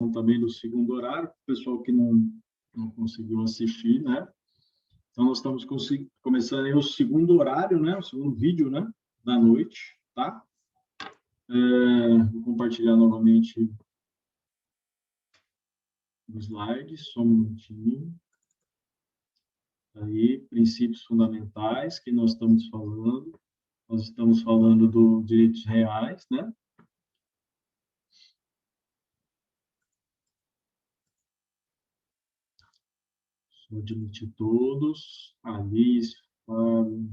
gravação também do segundo horário, o pessoal que não conseguiu assistir, né? Então, nós estamos começando aí o segundo horário, né? O segundo vídeo, né? Da noite, tá? Vou compartilhar novamente os slides, só um minutinho. Aí, princípios fundamentais que nós estamos falando. Nós estamos falando dos direitos reais, né? Vou admitir todos. Alice, Fábio.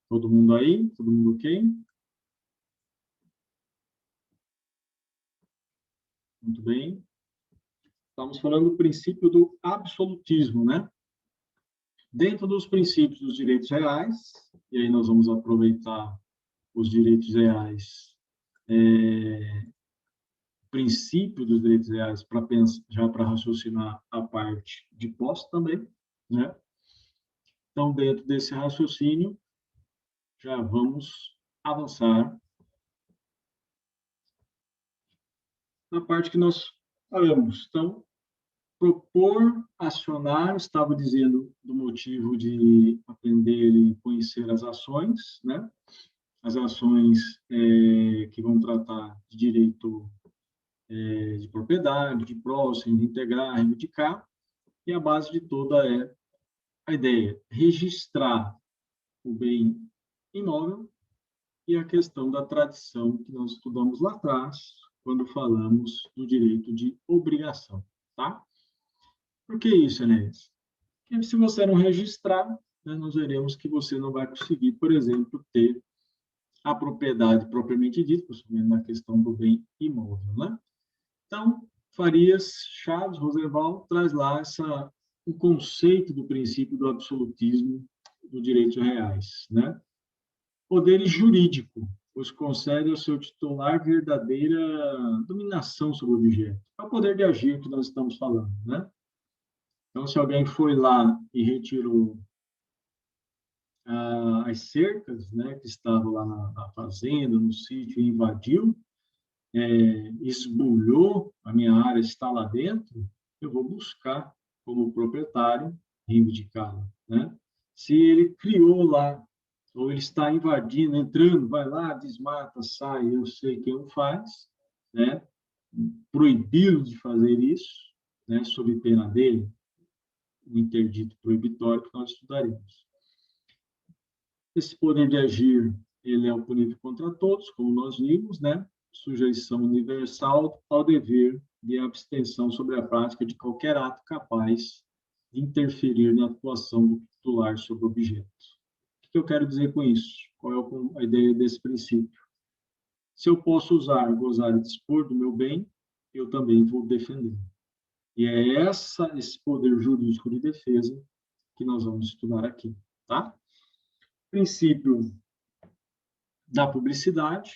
Todo mundo aí? Todo mundo ok? Muito bem. Estamos falando do princípio do absolutismo, né? Dentro dos princípios dos direitos reais, e aí nós vamos aproveitar os direitos reais, princípio dos direitos reais para pensar, já para raciocinar a parte de posse também, né? Então, dentro desse raciocínio, já vamos avançar na parte que nós falamos. Então, propor, acionar, estava dizendo do motivo de aprender e conhecer as ações, né? As ações que vão tratar de direito de propriedade, de próximo, de integrar, reivindicar, e a base de toda é a ideia, registrar o bem imóvel e a questão da tradição que nós estudamos lá atrás, quando falamos do direito de obrigação, tá? Por que isso, Enéas? Porque se você não registrar, né, nós veremos que você não vai conseguir, por exemplo, ter a propriedade propriamente dita, principalmente na questão do bem imóvel, né? Então, Farias, Chaves, Rosenval traz lá o conceito do princípio do absolutismo dos direitos reais, né? Poder jurídico, pois concede ao seu titular verdadeira dominação sobre o objeto. É o poder de agir que nós estamos falando, né? Então, se alguém foi lá e retirou as cercas, né, que estavam lá na fazenda, no sítio, e invadiu, esbulhou a minha área, está lá dentro, eu vou buscar, como proprietário, reivindicá-la, né? Se ele criou lá, ou ele está invadindo, entrando, vai lá, desmata, sai, eu sei quem o faz, né? Proibi-lo de fazer isso, né, sob pena dele, o interdito proibitório que nós estudaremos. Esse poder de agir, ele é punível contra todos, como nós vimos, né? Sujeição universal ao dever de abstenção sobre a prática de qualquer ato capaz de interferir na atuação do titular sobre o objeto. O que eu quero dizer com isso? Qual é a ideia desse princípio? Se eu posso usar, gozar e dispor do meu bem, eu também vou defender. E é esse poder jurídico de defesa que nós vamos estudar aqui, tá? Princípio da publicidade,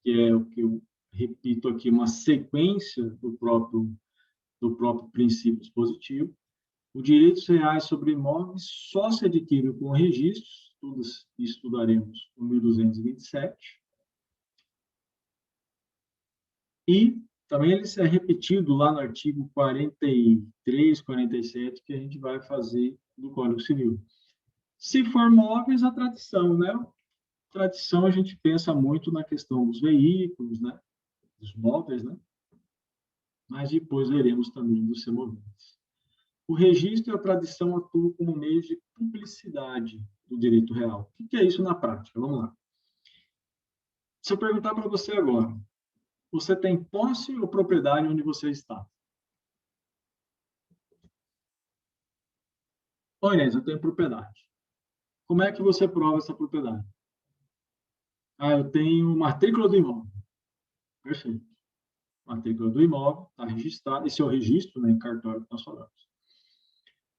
que é o que eu repito aqui, uma sequência do próprio princípio dispositivo. Os direitos reais sobre imóveis só se adquirem com registros, tudo estudaremos no 1227. E também ele é repetido lá no artigo 43, 47, que a gente vai fazer do Código Civil. Se for móveis, a tradição, né? Tradição, a gente pensa muito na questão dos veículos, né? Dos móveis, né? Mas depois veremos também dos semoventes. O registro e a tradição atuam como meio de publicidade do direito real. O que é isso na prática? Vamos lá. Se eu perguntar para você agora, você tem posse ou propriedade onde você está? Oi, Inês, eu tenho propriedade. Como é que você prova essa propriedade? Ah, eu tenho matrícula do imóvel. Perfeito. Matrícula do imóvel, está registrado. Esse é o registro, né, em cartório que nós falamos.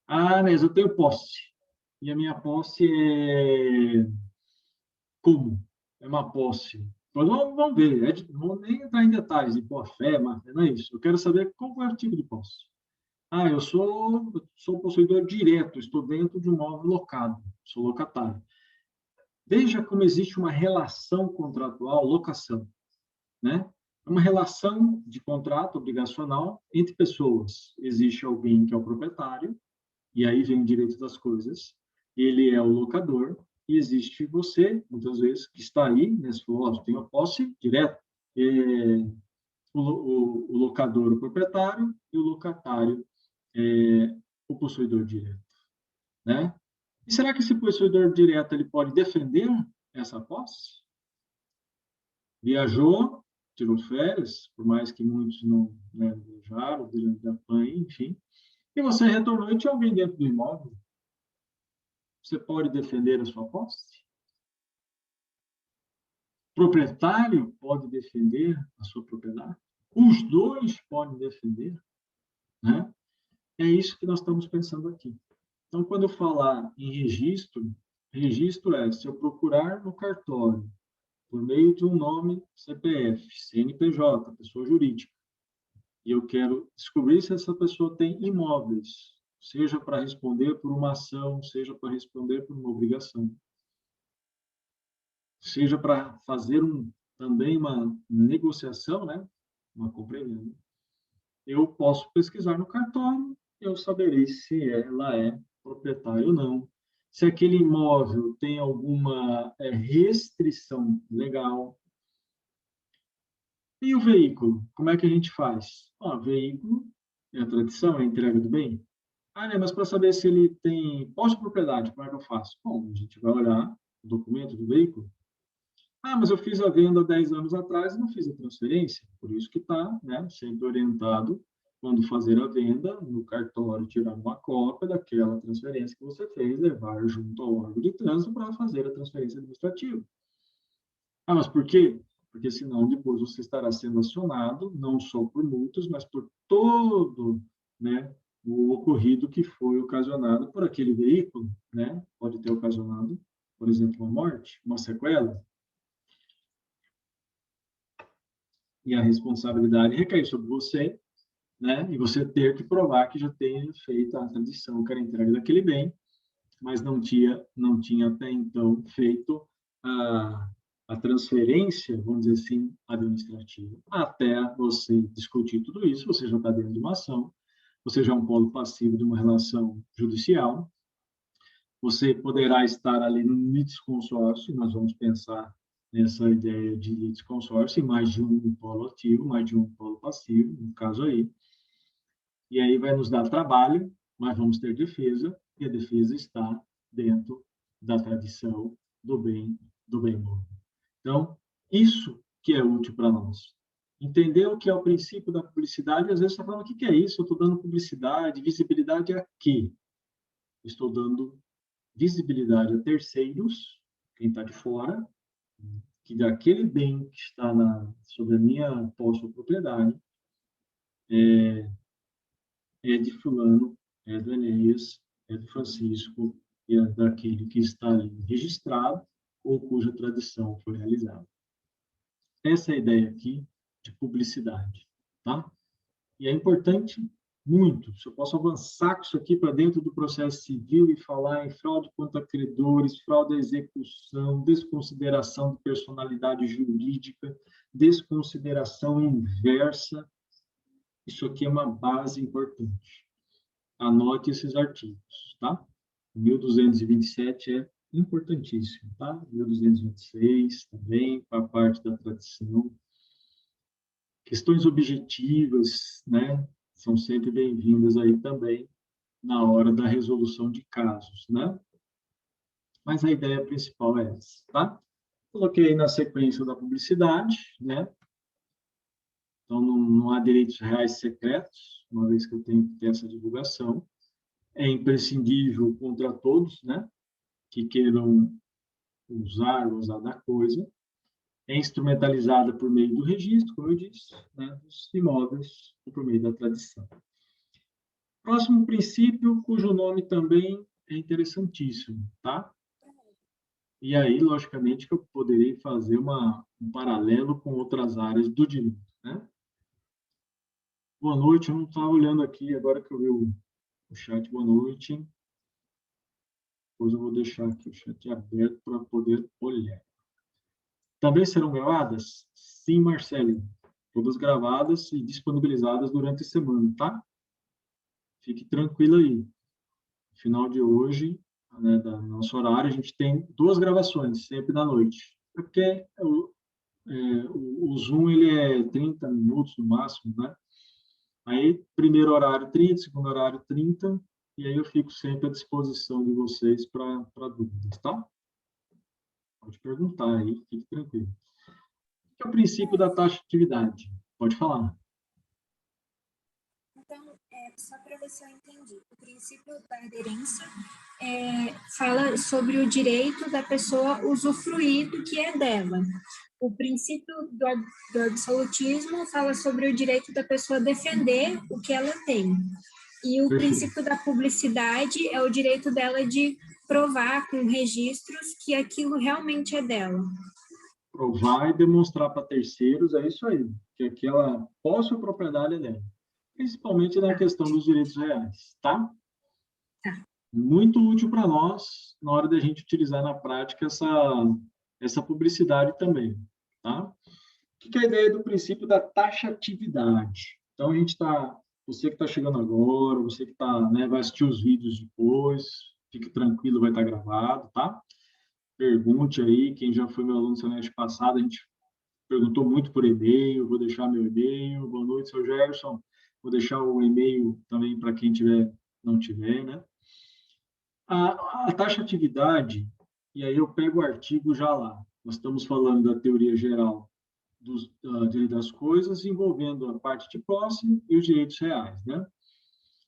Ah, Inês, eu tenho posse. E a minha posse é como? É uma posse. Mas vamos ver, não vou nem entrar em detalhes de boa-fé, mas não é isso. Eu quero saber qual é o tipo de posse. Ah, eu sou possuidor direto, estou dentro de um imóvel locado, sou locatário. Veja como existe uma relação contratual, locação, né? É uma relação de contrato obrigacional entre pessoas. Existe alguém que é o proprietário, e aí vem o direito das coisas, ele é o locador, e existe você, muitas vezes, que está aí, né? Você falou, tem a posse direta, o locador, o proprietário, e o locatário, o possuidor direto, né? E será que esse possuidor direto ele pode defender essa posse? Viajou, tirou férias, por mais que muitos não, né, viajaram, da PAN, enfim, e você retornou e tinha alguém dentro do imóvel. Você pode defender a sua posse? O proprietário pode defender a sua propriedade? Os dois podem defender, né? É isso que nós estamos pensando aqui. Então, quando eu falar em registro, registro é se eu procurar no cartório, por meio de um nome CPF, CNPJ, pessoa jurídica, e eu quero descobrir se essa pessoa tem imóveis, seja para responder por uma ação, seja para responder por uma obrigação, seja para fazer também uma negociação, né? Uma compra e venda. Eu posso pesquisar no cartório, eu saberei se ela é proprietária ou não. Se aquele imóvel tem alguma restrição legal. E o veículo? Como é que a gente faz? Veículo é a tradição, é a entrega do bem. Né, mas para saber se ele tem posse de propriedade, como é que eu faço? Bom, a gente vai olhar o documento do veículo. Mas eu fiz a venda há 10 anos atrás e não fiz a transferência. Por isso que está, né, sempre orientado, quando fazer a venda, no cartório, tirar uma cópia daquela transferência que você fez, levar junto ao órgão de trânsito para fazer a transferência administrativa. Mas por quê? Porque senão depois você estará sendo acionado, não só por multas, mas por todo, né, o ocorrido que foi ocasionado por aquele veículo, né? Pode ter ocasionado, por exemplo, uma morte, uma sequela, e a responsabilidade recai sobre você, né? E você ter que provar que já tenha feito a transição, que era a entrega daquele bem, mas não tinha até então feito a transferência, vamos dizer assim, administrativa. Até você discutir tudo isso, você já está dentro de uma ação, você já é um polo passivo de uma relação judicial, você poderá estar ali no litisconsórcio, nós vamos pensar nessa ideia de litisconsórcio, mais de um polo ativo, mais de um polo passivo, no caso aí, e aí vai nos dar trabalho, mas vamos ter defesa, e a defesa está dentro da tradição do bem bom. Então, isso que é útil para nós. Entender o que é o princípio da publicidade, às vezes você fala, o que é isso? Eu estou dando publicidade, visibilidade a quê? Estou dando visibilidade a terceiros, quem está de fora, que daquele bem que está sobre a minha posse ou propriedade, é de fulano, é do Enéas, é do Francisco, e é daquele que está ali registrado ou cuja tradição foi realizada. Essa é a ideia aqui de publicidade, tá? E é importante muito. Se eu posso avançar com isso aqui para dentro do processo civil e falar em fraude contra credores, fraude à execução, desconsideração de personalidade jurídica, desconsideração inversa, isso aqui é uma base importante. Anote esses artigos, tá? 1227 é importantíssimo, tá? 1226 também, para a parte da tradição. Questões objetivas, né? São sempre bem-vindas aí também na hora da resolução de casos, né? Mas a ideia principal é essa, tá? Coloquei aí na sequência da publicidade, né? Então, não há direitos reais secretos, uma vez que eu tenho que ter essa divulgação. É imprescindível contra todos, né? Que queiram usar ou usar da coisa. É instrumentalizada por meio do registro, como eu disse, né? Dos imóveis e por meio da tradição. Próximo princípio, cujo nome também é interessantíssimo, tá? E aí, logicamente, que eu poderia fazer um paralelo com outras áreas do direito, né? Boa noite, eu não estava olhando aqui, agora que eu vi o chat, boa noite. depois eu vou deixar aqui o chat aberto para poder olhar. Também serão gravadas? Sim, Marcelo. Todas gravadas e disponibilizadas durante a semana, tá? Fique tranquilo aí. No final de hoje, né, do nosso horário, a gente tem 2 gravações, sempre da noite. Porque o Zoom ele é 30 minutos no máximo, né? Aí, primeiro horário 30, segundo horário 30, e aí eu fico sempre à disposição de vocês para dúvidas, tá? Pode perguntar aí, fique tranquilo. O que é o princípio da taxatividade? Pode falar. Então, só para ver se eu entendi, o princípio da aderência fala sobre o direito da pessoa usufruir do que é dela. O princípio do absolutismo fala sobre o direito da pessoa defender o que ela tem. E o Perfeito. princípio da publicidade é o direito dela de provar com registros que aquilo realmente é dela. Provar e demonstrar para terceiros, é isso aí, que aquela posse ou propriedade é dela. Principalmente na questão dos direitos reais, tá? Tá. Muito útil para nós na hora da gente utilizar na prática essa publicidade também, tá? O que é a ideia do princípio da taxatividade? Então, a gente está, você que está chegando agora, você que tá, né, vai assistir os vídeos depois, fique tranquilo, vai estar gravado, tá? Pergunte aí, quem já foi meu aluno semestre passado, a gente perguntou muito por e-mail, vou deixar meu e-mail. Boa noite, seu Gerson. Vou deixar o e-mail também para quem não tiver, né? A taxatividade, e aí eu pego o artigo já lá. Nós estamos falando da teoria geral da direito das coisas, envolvendo a parte de posse e os direitos reais, né?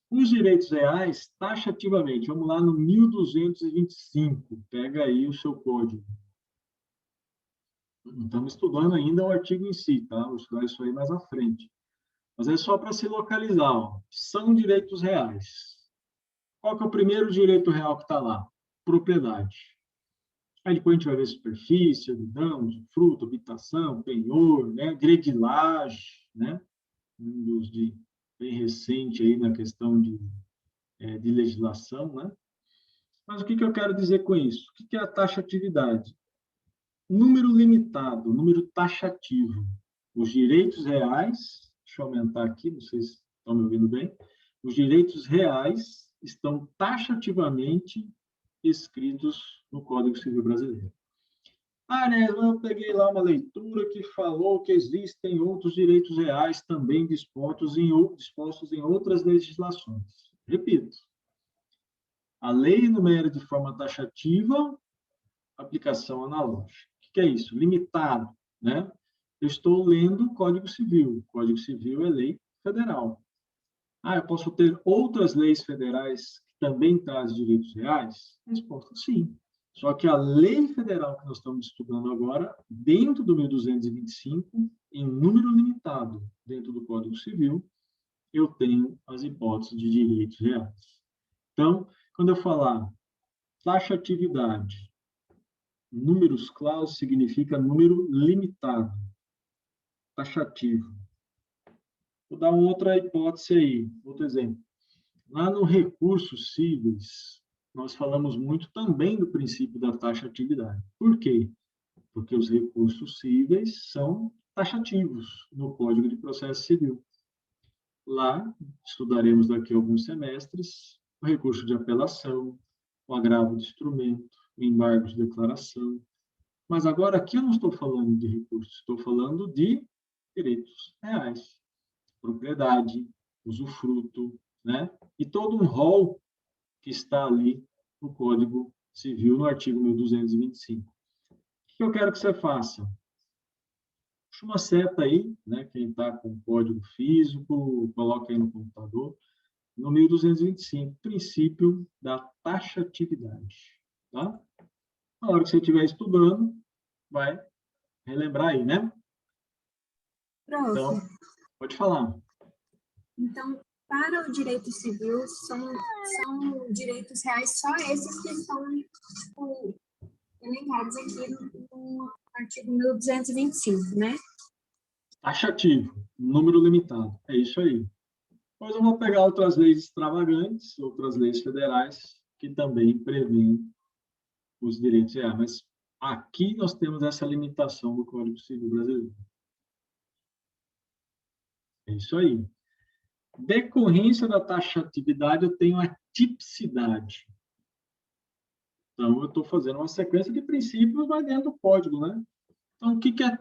Os direitos reais, taxativamente, vamos lá no 1225, pega aí o seu código. Não estamos estudando ainda o artigo em si, tá? Vou estudar isso aí mais à frente. Mas é só para se localizar, ó. São direitos reais. Qual que é o primeiro direito real que está lá? Propriedade. Aí depois a gente vai ver superfície, alidão, fruto, habitação, penhor, né? Gredilagem, né? Um dos bem recente aí na questão de legislação, né? Mas o que eu quero dizer com isso? O que é a taxatividade? Número limitado, número taxativo. Os direitos reais, deixa eu aumentar aqui, não sei se estão me ouvindo bem, os direitos reais estão taxativamente escritos no Código Civil Brasileiro. Ah, né, eu peguei lá uma leitura que falou que existem outros direitos reais também dispostos em outras legislações. Repito, a lei enumera de forma taxativa, aplicação analógica. O que é isso? Limitado, né? Eu estou lendo o Código Civil. O Código Civil é lei federal. Ah, eu posso ter outras leis federais que também trazem direitos reais? Resposta, sim. Só que a lei federal que nós estamos estudando agora, dentro do 1225, em número limitado, dentro do Código Civil, eu tenho as hipóteses de direitos reais. Então, quando eu falar taxatividade, números clausos significa número limitado, taxativo. Vou dar uma outra hipótese aí, outro exemplo. Lá no recursos cíveis, nós falamos muito também do princípio da taxatividade. Por quê? Porque os recursos cíveis são taxativos no Código de Processo Civil. Lá, estudaremos daqui a alguns semestres o recurso de apelação, o agravo de instrumento, o embargo de declaração. Mas agora aqui eu não estou falando de recursos, estou falando de direitos reais, propriedade, usufruto, né? E todo um rol que está ali no Código Civil, no artigo 1225. O que eu quero que você faça? Puxa uma seta aí, né? Quem está com código físico, coloca aí no computador, no 1225, princípio da taxatividade, tá? Na hora que você estiver estudando, vai relembrar aí, né? Pronto. Então, pode falar. Então, para o direito civil, são direitos reais só esses que estão elencados aqui no artigo 1225, né? Taxativo, número limitado. É isso aí. Depois eu vou pegar outras leis extravagantes, outras leis federais, que também prevêem os direitos reais, mas aqui nós temos essa limitação do Código Civil brasileiro. É isso aí. Decorrência da taxatividade, eu tenho a tipicidade. Então, eu estou fazendo uma sequência de princípios lá dentro do código, né? Então, o que é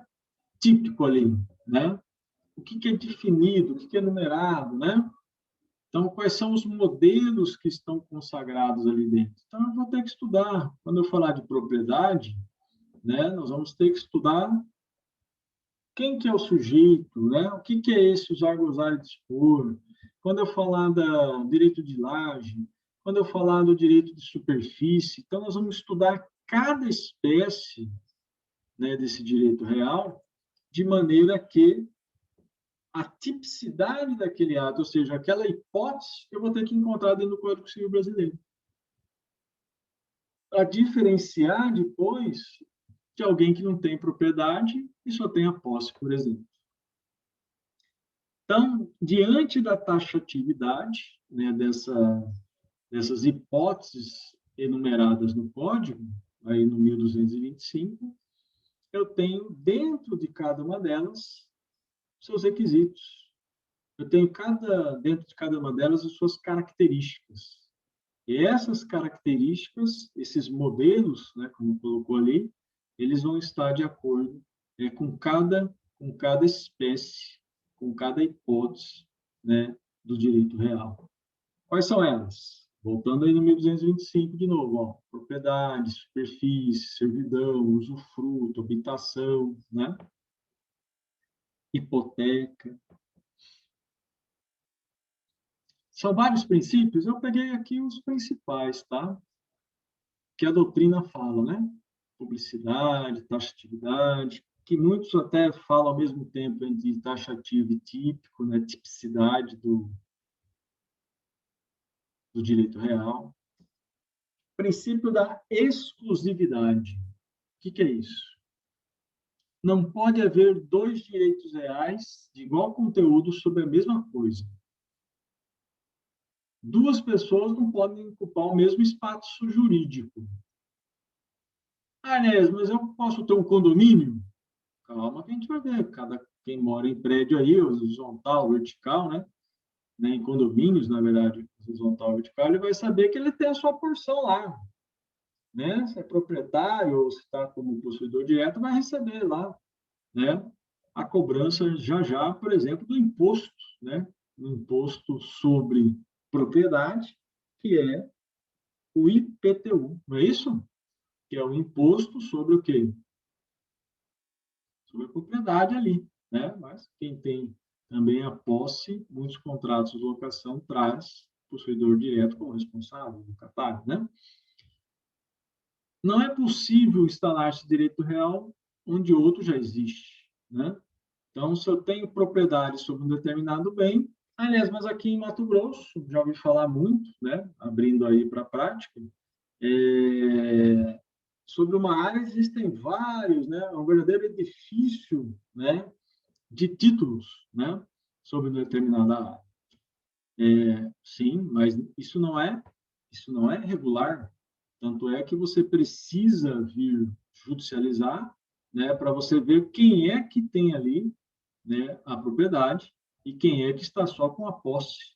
típico ali, né? O que é definido, o que é numerado, né? Então, quais são os modelos que estão consagrados ali dentro? Então, eu vou ter que estudar. Quando eu falar de propriedade, né, nós vamos ter que estudar quem que é o sujeito, né? O que é esse usar, gozar e dispor. Quando eu falar do direito de laje, quando eu falar do direito de superfície, então nós vamos estudar cada espécie, né, desse direito real, de maneira que a tipicidade daquele ato, ou seja, aquela hipótese, eu vou ter que encontrar dentro do Código Civil brasileiro. Para diferenciar depois de alguém que não tem propriedade e só tem a posse, por exemplo. Então, diante da taxatividade, né, dessas hipóteses enumeradas no Código, aí no 1225, eu tenho dentro de cada uma delas seus requisitos. Eu tenho dentro de cada uma delas as suas características. E essas características, esses modelos, né, como colocou ali, eles vão estar de acordo com cada espécie, com cada hipótese, né, do direito real. Quais são elas? Voltando aí no 1225 de novo, ó, propriedade, superfície, servidão, usufruto, habitação, né? Hipoteca. São vários princípios, eu peguei aqui os principais, tá? Que a doutrina fala, né? Publicidade, taxatividade, que muitos até falam ao mesmo tempo entre taxativo e típico, né? Tipicidade do direito real. Princípio da exclusividade. O que é isso? Não pode haver dois direitos reais de igual conteúdo sobre a mesma coisa. Duas pessoas não podem ocupar o mesmo espaço jurídico. Ah, Inês, mas eu posso ter um condomínio? Calma que a gente vai ver. Quem mora em prédio aí, horizontal, vertical, né? Em condomínios, na verdade, horizontal, vertical, ele vai saber que ele tem a sua porção lá. Né? Se é proprietário ou se está como possuidor direto, vai receber lá, né? A cobrança já, por exemplo, do imposto, né? O imposto sobre propriedade, que é o IPTU, não é isso? Que é o imposto sobre o quê? Sobre a propriedade ali, né? Mas quem tem também a posse, muitos contratos de locação traz possuidor direto como responsável, locatário, né? Não é possível instalar esse direito real onde outro já existe, né? Então, se eu tenho propriedade sobre um determinado bem, aliás, mas aqui em Mato Grosso, já ouvi falar muito, né? Abrindo aí para a prática, sobre uma área existem vários, né? Um verdadeiro edifício, né? De títulos, né? Sobre determinada área. Sim, mas isso não é regular. Tanto é que você precisa vir judicializar, né? Para você ver quem é que tem ali, né? A propriedade e quem é que está só com a posse.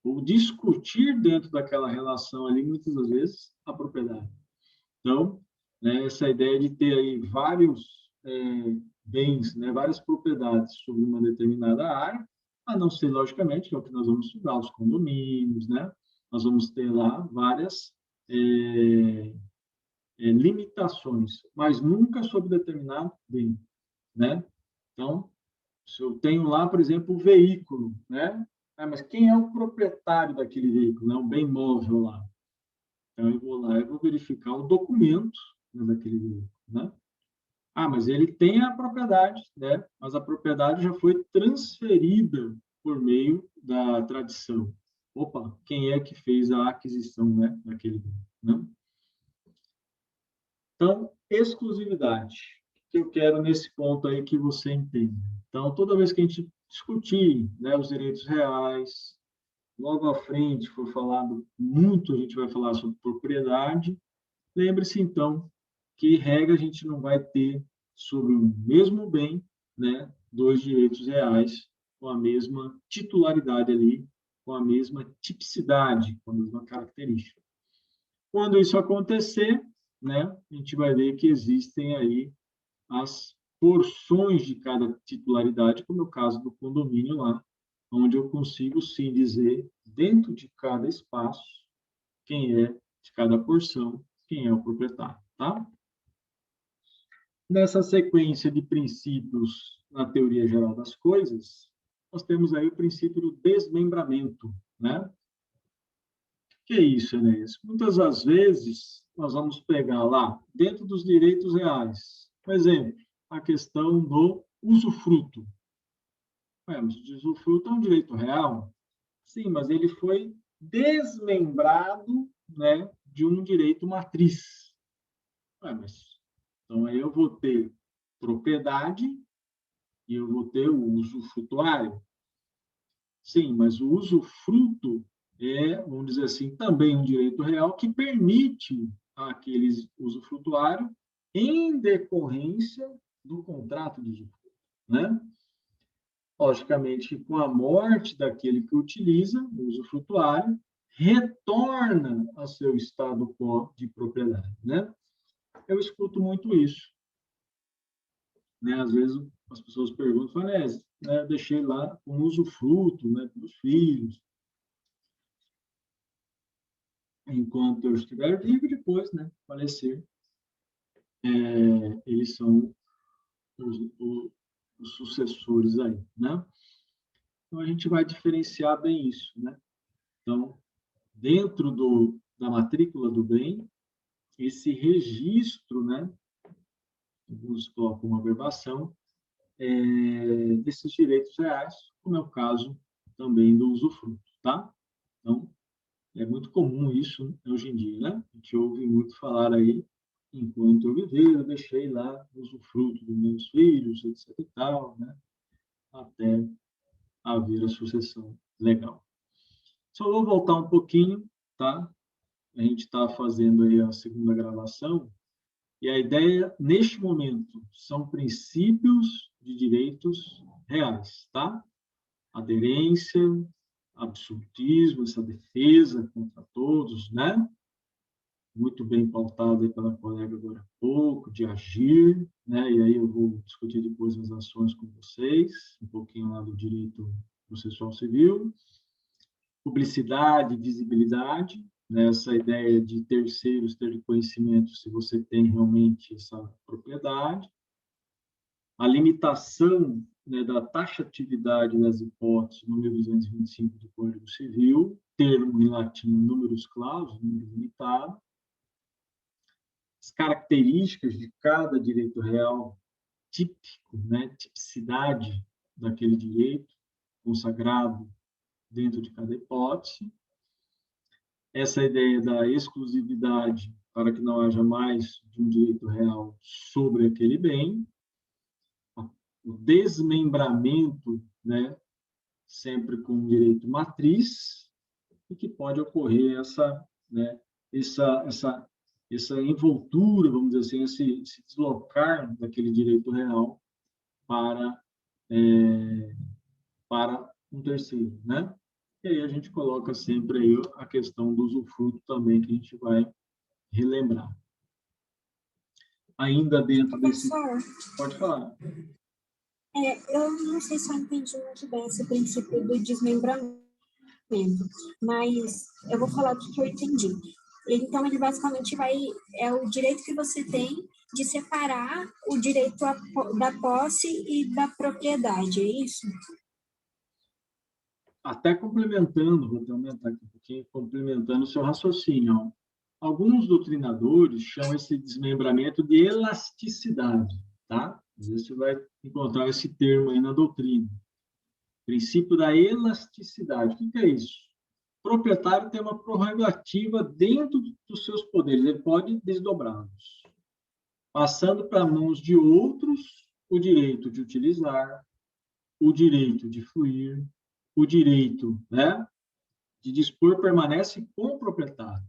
Ou discutir dentro daquela relação ali, muitas das vezes, a propriedade. Então, né, essa ideia de ter aí vários bens, né, várias propriedades sobre uma determinada área, a não ser, logicamente, que é o que nós vamos estudar, os condomínios, né? Nós vamos ter lá várias limitações, mas nunca sobre determinado bem, né? Então, se eu tenho lá, por exemplo, o veículo, né? Ah, mas quem é o proprietário daquele veículo, né? Um bem móvel lá. Então, eu vou lá e vou verificar o documento, né, daquele veículo, né? Ah, mas ele tem a propriedade, né? Mas a propriedade já foi transferida por meio da tradição. Opa, quem é que fez a aquisição, né, daquele bem, né? Então, exclusividade, que eu quero nesse ponto aí que você entenda. Então, toda vez que a gente discutir, né, os direitos reais, logo à frente for falado muito, a gente vai falar sobre propriedade, Lembre-se, então, que regra a gente não vai ter sobre o mesmo bem, né, dois direitos reais com a mesma titularidade ali, com a mesma tipicidade, com a mesma característica. Quando isso acontecer, né, a gente vai ver que existem aí as porções de cada titularidade, como é o caso do condomínio lá, onde eu consigo sim dizer, dentro de cada espaço, quem é de cada porção, quem é o proprietário, tá? Nessa sequência de princípios na teoria geral das coisas, nós temos aí o princípio do desmembramento, né? O que é isso, Enéas? Muitas das vezes, nós vamos pegar lá, dentro dos direitos reais, por exemplo, a questão do usufruto. Mas o usufruto é um direito real? Sim, mas ele foi desmembrado, né, de um direito matriz. Mas, então, aí eu vou ter propriedade e eu vou ter o usufrutuário. Sim, mas o usufruto é, vamos dizer assim, também um direito real que permite àquele usufrutuário em decorrência do contrato de usufruto, né? Logicamente, com a morte daquele que utiliza, o usufrutuário, retorna ao seu estado quo de propriedade, né? Eu escuto muito isso, né? Às vezes as pessoas perguntam, falam, né, eu deixei lá com usufruto, né, dos filhos, enquanto eu estiver vivo, e depois, né, falecer, eles são os sucessores aí, né? Então a gente vai diferenciar bem isso, né? Então, dentro da matrícula do bem, esse registro, né, alguns colocam uma averbação, desses direitos reais, como é o caso também do usufruto, tá? Então, é muito comum isso hoje em dia, né? A gente ouve muito falar aí, enquanto eu viver, eu deixei lá o usufruto dos meus filhos, etc e tal, né? Até haver a sucessão legal. Só vou voltar um pouquinho, tá? A gente está fazendo aí a segunda gravação, e a ideia, neste momento, são princípios de direitos reais, tá? Aderência, absolutismo, essa defesa contra todos, né? Muito bem pautada pela colega agora há pouco, de agir, né? E aí eu vou discutir depois as ações com vocês, um pouquinho lá do direito processual civil, publicidade, visibilidade, né? Essa ideia de terceiros terem conhecimento se você tem realmente essa propriedade, a limitação, né, da taxatividade das hipóteses, número 225 do Código Civil, termo em latim, numerus clausus, número limitado, as características de cada direito real típico, né, tipicidade daquele direito consagrado dentro de cada hipótese, essa ideia da exclusividade para que não haja mais de um direito real sobre aquele bem, o desmembramento, né, sempre com um direito matriz, e que pode ocorrer né, essa envoltura, vamos dizer assim, esse deslocar daquele direito real para, para um terceiro, né? E aí a gente coloca sempre aí a questão do usufruto também, que a gente vai relembrar. Ainda dentro desse... Professor, Pode falar. eu não sei se eu entendi muito bem esse princípio do desmembramento, mas eu vou falar do que eu entendi. Então, ele basicamente é o direito que você tem de separar o direito da posse e da propriedade, é isso? Até complementando, vou até aumentar aqui um pouquinho, complementando o seu raciocínio. Alguns doutrinadores chamam esse desmembramento de elasticidade, tá? Às vezes você vai encontrar esse termo aí na doutrina. Princípio da elasticidade. O que é isso? O proprietário tem uma prerrogativa dentro dos seus poderes, ele pode desdobrá-los, passando para mãos de outros o direito de utilizar, o direito de fluir, o direito, né, de dispor permanece com o proprietário.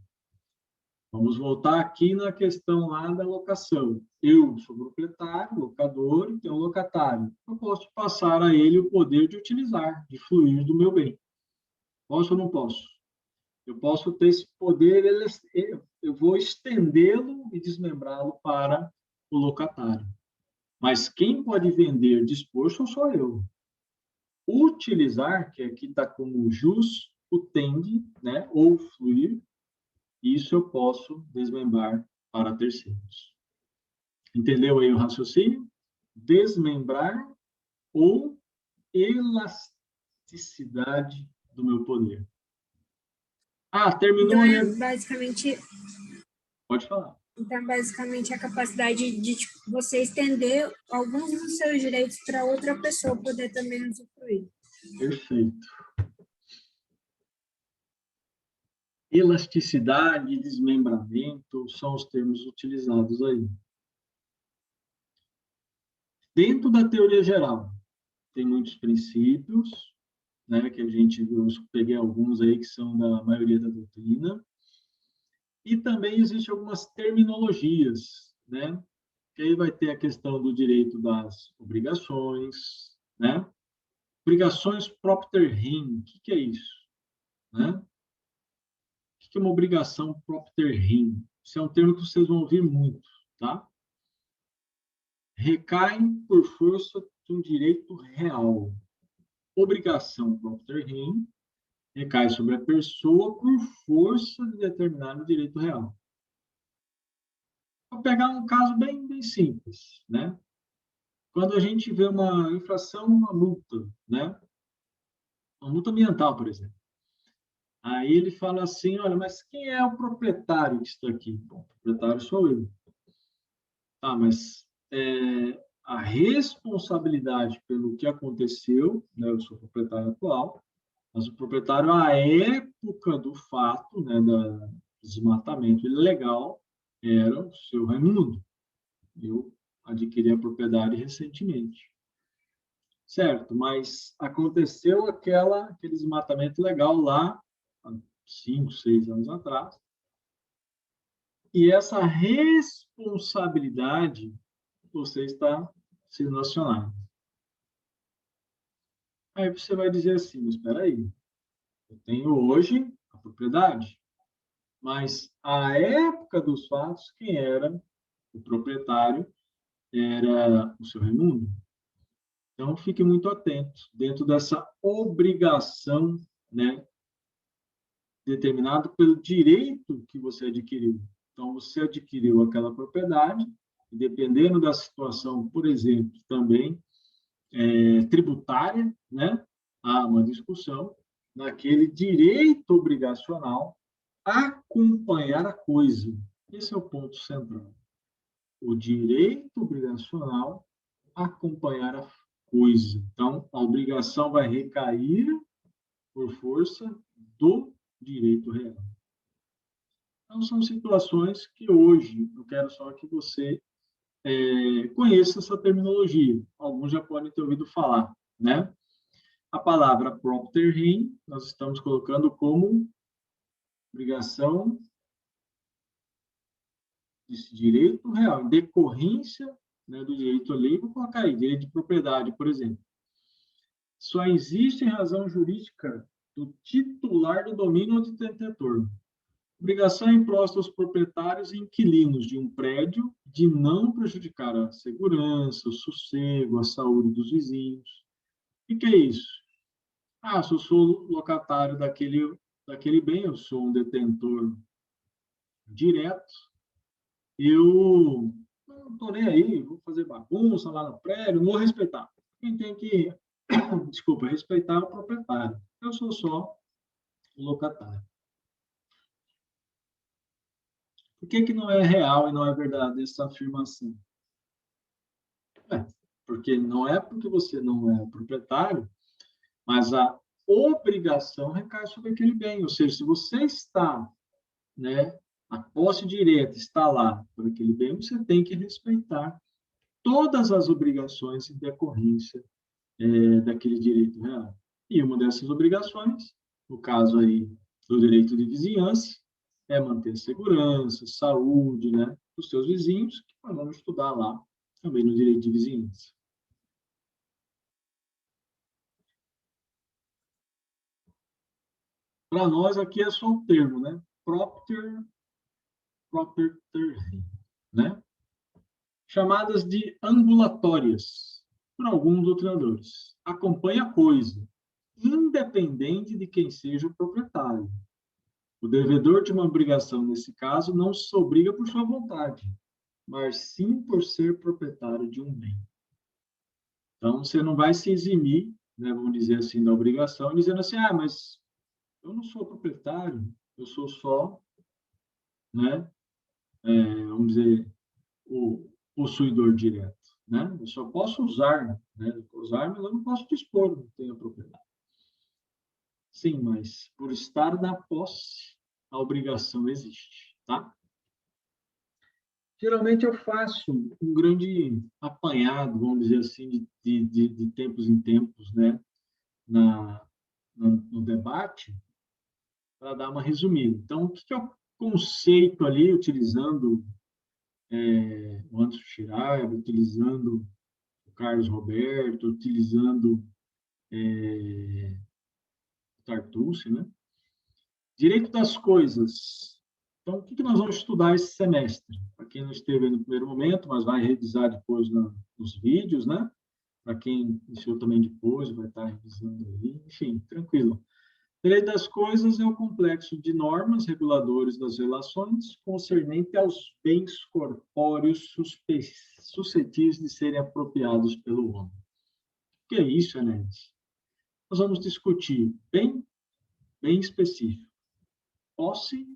Vamos voltar aqui na questão lá da locação. Eu sou proprietário, locador, e tenho um locatário. Eu posso passar a ele o poder de utilizar, de fluir do meu bem. Posso ou não posso? Eu posso ter esse poder, eu vou estendê-lo e desmembrá-lo para o locatário. Mas quem pode vender disposto sou eu. Utilizar, que aqui está como jus, utende, né, ou fluir, isso eu posso desmembrar para terceiros. Entendeu aí o raciocínio? Desmembrar ou elasticidade do meu poder. Ah, terminou Então, aí. Pode falar. Então, basicamente, a capacidade de tipo, você estender alguns dos seus direitos para outra pessoa poder também usufruir. Perfeito. Elasticidade e desmembramento são os termos utilizados aí. Dentro da teoria geral, tem muitos princípios, né, que a gente, eu peguei alguns aí que são da maioria da doutrina, e também existem algumas terminologias, né, que aí vai ter a questão do direito das obrigações, né, obrigações propter rem, o que é isso, né? O que é uma obrigação propter rem? Isso é um termo que vocês vão ouvir muito, tá? Recaem por força de um direito real. Obrigação propter rem recai sobre a pessoa por força de determinado direito real. Vou pegar um caso bem simples, né? Quando a gente vê uma infração, uma multa, né? Uma multa ambiental, por exemplo. Aí ele fala assim, olha, mas quem é o proprietário disso aqui? Bom, o proprietário sou eu. Tá, mas a responsabilidade pelo que aconteceu, né? Eu sou o proprietário atual, mas o proprietário, à época do fato, né, do desmatamento ilegal, era o seu Raimundo. Eu adquiri a propriedade recentemente. Certo, mas aconteceu aquele desmatamento legal lá, há 5, 6 anos atrás, e essa responsabilidade você está sendo acionado. Aí você vai dizer assim, mas espera aí, eu tenho hoje a propriedade, mas à época dos fatos, quem era o proprietário era o seu Raimundo. Então, fique muito atento dentro dessa obrigação, né, determinado pelo direito que você adquiriu. Então, você adquiriu aquela propriedade, e dependendo da situação, por exemplo, também tributária, né, há uma discussão naquele direito obrigacional acompanhar a coisa. Esse é o ponto central. O direito obrigacional acompanhar a coisa. Então, a obrigação vai recair por força do direito real. Então, são situações que hoje eu quero só que você conheça essa terminologia. Alguns já podem ter ouvido falar, né? A palavra propter rem, nós estamos colocando como obrigação desse direito real, em decorrência, né, do direito à lei, vou colocar aí, direito de propriedade, por exemplo. Só existe razão jurídica do titular do domínio ou do detentor. Obrigação imposta aos proprietários e inquilinos de um prédio de não prejudicar a segurança, o sossego, a saúde dos vizinhos. O que é isso? Ah, se eu sou locatário daquele bem, eu sou um detentor direto, eu não estou nem aí, vou fazer bagunça lá no prédio, não vou respeitar. Quem tem que, desculpa, respeitar é o proprietário. Eu sou só o locatário. Por que não é real e não é verdade essa afirmação? Porque não é porque você não é proprietário, mas a obrigação recai sobre aquele bem. Ou seja, se você está, né, a posse direta está lá por aquele bem, você tem que respeitar todas as obrigações em decorrência daquele direito real. E uma dessas obrigações, no caso aí do direito de vizinhança, é manter segurança, saúde, né, dos seus vizinhos, que nós vamos estudar lá também no direito de vizinhança. Para nós, aqui é só um termo, né? Propter, né? Chamadas de ambulatórias, por alguns doutrinadores. Acompanha a coisa, independente de quem seja o proprietário. O devedor de uma obrigação, nesse caso, não se obriga por sua vontade, mas sim por ser proprietário de um bem. Então, você não vai se eximir, né, vamos dizer assim, da obrigação, dizendo assim, mas eu não sou proprietário, eu sou só, né, vamos dizer, o possuidor direto, né? Eu só posso usar, né? Usar, mas eu não posso dispor, não tenho propriedade. Sim, mas por estar na posse, a obrigação existe, tá? Geralmente eu faço um grande apanhado, vamos dizer assim, de tempos em tempos, né? No debate, para dar uma resumida. Então, o que é o conceito ali, utilizando o Anderson Schreiber, utilizando o Carlos Roberto, utilizando o Tartucci, né? Direito das coisas. Então, o que nós vamos estudar esse semestre? Para quem não esteve no primeiro momento, mas vai revisar depois nos vídeos, né? Para quem iniciou também depois, vai estar revisando aí. Enfim, tranquilo. Direito das coisas é um complexo de normas reguladores das relações concernente aos bens corpóreos suscetíveis de serem apropriados pelo homem. O que é isso, Enéas? Nós vamos discutir bem específico, posse,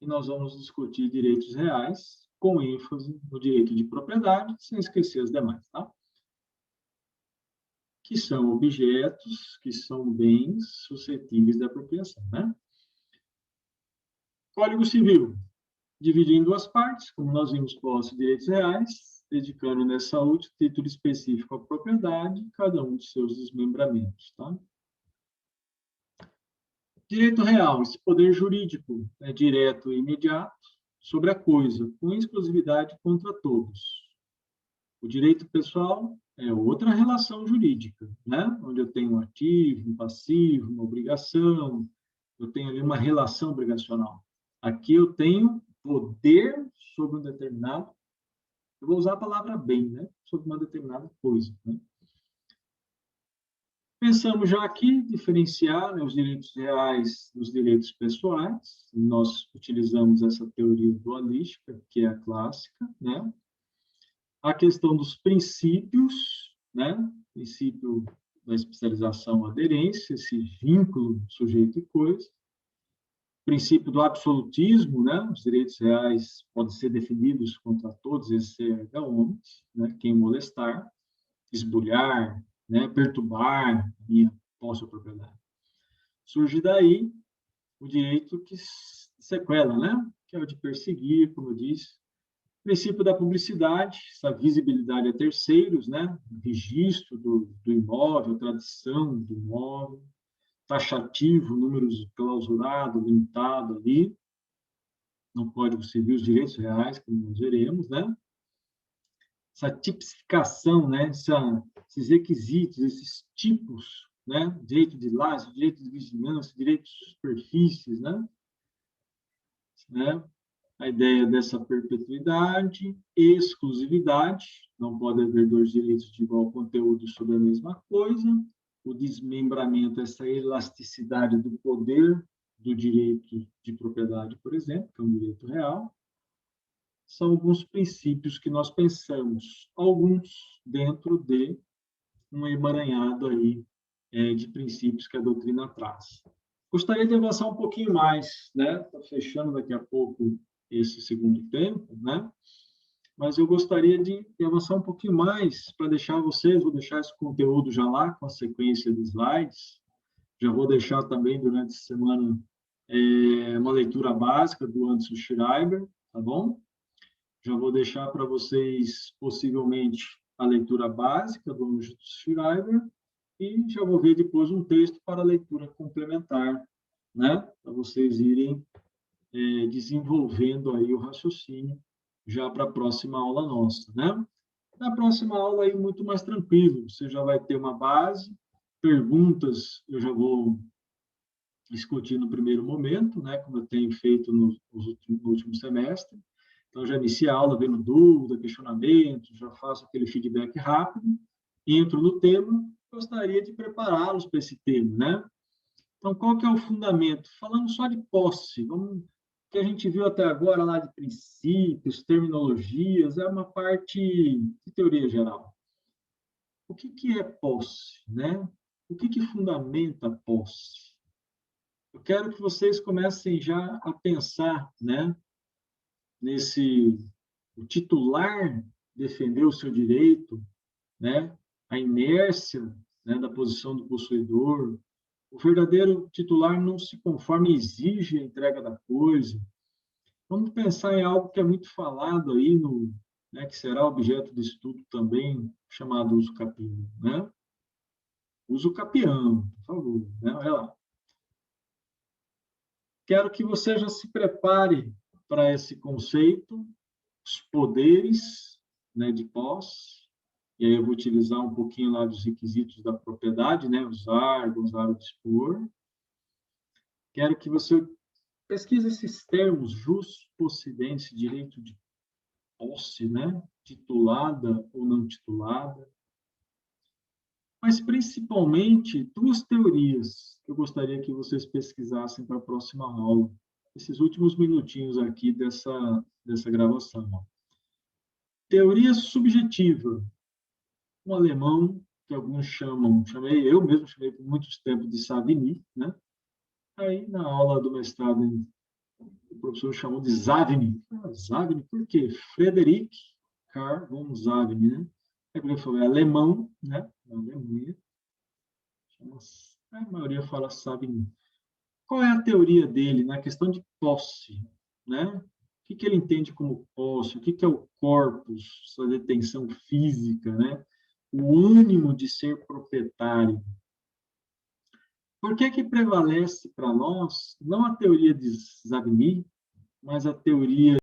e nós vamos discutir direitos reais, com ênfase no direito de propriedade, sem esquecer os demais, tá? Que são objetos, que são bens suscetíveis de apropriação, né? Código Civil, dividido em duas partes, como nós vimos, posse e direitos reais, dedicando nessa última título específico à propriedade, cada um de seus desmembramentos, tá? Direito real, esse poder jurídico é direto e imediato sobre a coisa, com exclusividade contra todos. O direito pessoal é outra relação jurídica, né? Onde eu tenho um ativo, um passivo, uma obrigação, eu tenho ali uma relação obrigacional. Aqui eu tenho poder sobre um determinado, eu vou usar a palavra bem, né? Sobre uma determinada coisa, né? Pensamos já aqui diferenciar, né, os direitos reais dos direitos pessoais. Nós utilizamos essa teoria dualística, que é a clássica, né? A questão dos princípios, né? Princípio da especialização, aderência, esse vínculo sujeito e coisa. Princípio do absolutismo, né? Os direitos reais podem ser definidos contra todos, exceto homens, né? Quem molestar, esbulhar, né? Perturbar a minha posse ou propriedade. Surge daí o direito que sequela, né? Que é o de perseguir, como eu disse. Princípio da publicidade, essa visibilidade a terceiros, né? O registro do imóvel, tradição do imóvel, taxativo, números clausurado, limitado ali, no Código Civil, os direitos reais, como nós veremos, né? Essa tipificação, né? Esses requisitos, esses tipos, né? Direito de laço, direito de vizinhança, direito de superfícies, né? A ideia dessa perpetuidade, exclusividade, não pode haver dois direitos de igual conteúdo sobre a mesma coisa, o desmembramento, essa elasticidade do poder do direito de propriedade, por exemplo, que é um direito real, são alguns princípios que nós pensamos, alguns dentro de um emaranhado aí de princípios que a doutrina traz. Gostaria de avançar um pouquinho mais, né? Está fechando daqui a pouco esse segundo tempo, né? Mas eu gostaria de avançar um pouquinho mais para deixar vocês, vou deixar esse conteúdo já lá com a sequência de slides, já vou deixar também durante a semana uma leitura básica do Anderson Schreiber, tá bom? Já vou deixar para vocês, possivelmente, a leitura básica do Anderson Schreiber e já vou ver depois um texto para leitura complementar, né? Para vocês irem desenvolvendo aí o raciocínio já para a próxima aula nossa, né? Na próxima aula aí muito mais tranquilo, você já vai ter uma base, perguntas eu já vou discutir no primeiro momento, né, como eu tenho feito no último semestre. Então, já inicio a aula vendo dúvida, questionamento, já faço aquele feedback rápido, entro no tema, gostaria de prepará-los para esse tema, né? Então, qual que é o fundamento? Falando só de posse, vamos, que a gente viu até agora lá de princípios, terminologias, é uma parte de teoria geral. O que é posse, né? O que fundamenta a posse? Eu quero que vocês comecem já a pensar, né, nesse o titular defender o seu direito, né, a inércia, né, da posição do possuidor. O verdadeiro titular não se conforma e exige a entrega da coisa. Vamos pensar em algo que é muito falado aí no, né, que será objeto de estudo também, chamado uso capião, né? Uso capião, por favor, né? Olha lá. Quero que você já se prepare para esse conceito, os poderes, né, de posse, e aí eu vou utilizar um pouquinho lá dos requisitos da propriedade, né, usar, gozar, dispor. Quero que você pesquise esses termos, jus possidência, direito de posse, né, titulada ou não titulada, mas principalmente duas teorias que eu gostaria que vocês pesquisassem para a próxima aula, esses últimos minutinhos aqui dessa gravação. Teoria subjetiva, um alemão que alguns chamam, eu mesmo chamei por muitos tempos de Savigny, né? Aí na aula do mestrado o professor chamou de Savigny. Savigny por quê? Frederic Carl von Savigny, né? Aí ele falou, é alemão, né? Na Alemanha. A maioria fala Savigny. Qual é a teoria dele na questão de posse, né? O que ele entende como posse? O que é o corpus, sua detenção física, né? O ânimo de ser proprietário. Por que prevalece para nós não a teoria de Savigny, mas a teoria